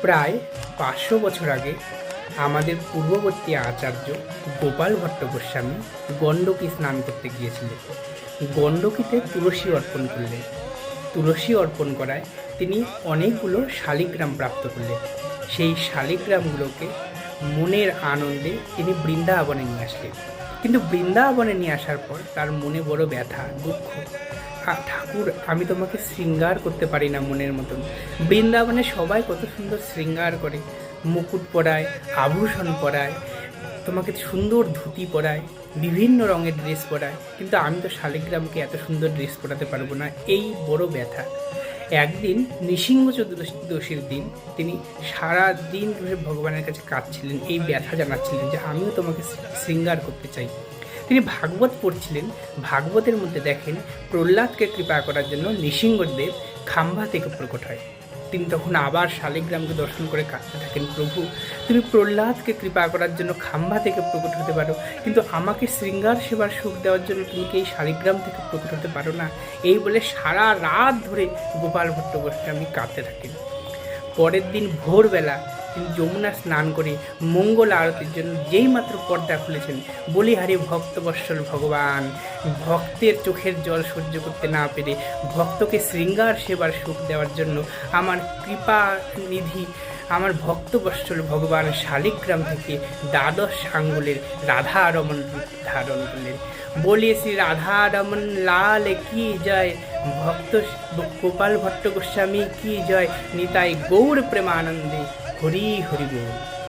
প্রায় 500 বছর আগে আমাদের পূর্ববর্তী আচার্য গোপাল ভট্ট গোস্বামী গণ্ডকী স্নান করতে গিয়েছিলেন। গণ্ডকীতে তুলসী অর্পণ করলেন। তুলসী অর্পণ করায় তিনি অনেকগুলো শালিগ্রাম প্রাপ্ত করলেন। সেই শালিগ্রামগুলোকে মনের আনন্দে তিনি বৃন্দাবনে নিয়ে আসলেন। কিন্তু বৃন্দাবনে নিয়ে আসার পর তার মনে বড় ব্যথা, দুঃখ। ঠাকুর, আমি তোমাকে শৃঙ্গার করতে পারি না মনের মতন। বৃন্দাবনে সবাই কত সুন্দর শৃঙ্গার করে, মুকুট পরায়, আভূষণ পরায়, তোমাকে সুন্দর ধুতি পরায়, বিভিন্ন রঙের ড্রেস পরায়, কিন্তু আমি তো শালিগ্রামকে এত সুন্দর ড্রেস পরাতে পারবো না। এই বড় ব্যথা। একদিন নৃসিংহ চতুর্দশীর দিন তিনি সারা দিন ধরে ভগবানের কাছে কাঁদছিলেন, এই ব্যথা জানাচ্ছিলেন যে আমিও তোমাকে শৃঙ্গার করতে চাই। তিনি ভাগবত পড়ছিলেন। ভাগবতের মধ্যে দেখেন প্রহ্লাদকে কৃপা করার জন্য নৃসিংহদেব খাম্বা থেকে প্রকট হয়। তিনি তখন আবার শালিগ্রামকে দর্শন করে কাঁদতে থাকেন, প্রভু তুমি প্রহ্লাদকে কৃপা করার জন্য খাম্বা থেকে প্রকট হতে পারো, কিন্তু আমাকে শৃঙ্গার সেবার সুখ দেওয়ার জন্য তুমি কি এই শালিগ্রাম থেকে প্রকট হতে পারো না? এই বলে সারা রাত ধরে গোপাল ভট্ট গোস্বামী কাঁদতে থাকেন। পরের দিন ভোরবেলা তিনি যমুনা স্নান করে মঙ্গল আরতির জন্য যেই মাত্র পর্দা খুলেছেন, বলিহারি ভক্তবৎসল ভগবান ভক্তের চোখের জল সহ্য করতে না পেরে ভক্তকে শৃঙ্গার সেবার সুখ দেওয়ার জন্য আমার কৃপা নিধি আমার ভক্তবৎসল ভগবান শালিগ্রাম থেকে 12 আঙ্গুলের রাধা রমন রূপ ধারণ করলেন। বলিয়ে শ্রী রাধা রমন লাল কি জয়, ভক্ত গোপাল ভট্ট গোস্বামী কি জয়, নিতাই গৌর প্রেমানন্দে হরি হরি বল।